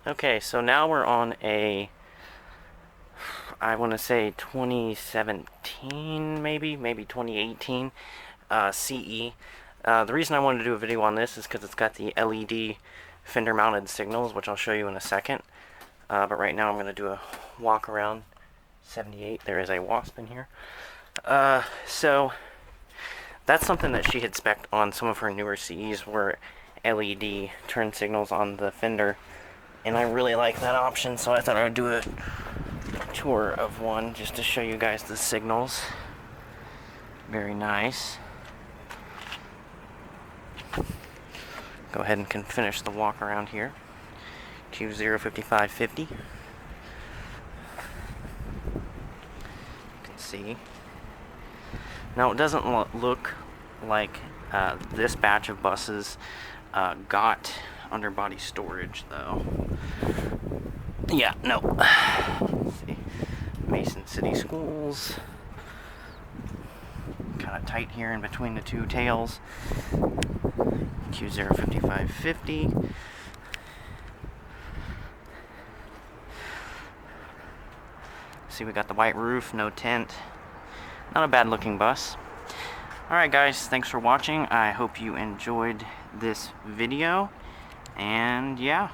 Okay, so now we're on a, I want to say 2017, maybe 2018 CE. The reason I wanted to do a video on this is because it's got the LED fender mounted signals, which I'll show you in a second. But right now I'm going to do a walk around 78. There is a wasp in here. So that's something that she had spec'd on some of her newer CEs, were LED turn signals on the fender. And I really like that option, so I thought I would do a tour of one just to show you guys the signals. Very nice. Go ahead and can finish the walk around here. Q05550. You can see. Now it doesn't look like this batch of buses got underbody storage though. Yeah, no. Let's see. Mason City Schools. Kind of tight here in between the two tails. Q05550. See, we got the white roof, no tent. Not a bad looking bus. Alright guys, thanks for watching. I hope you enjoyed this video. And yeah.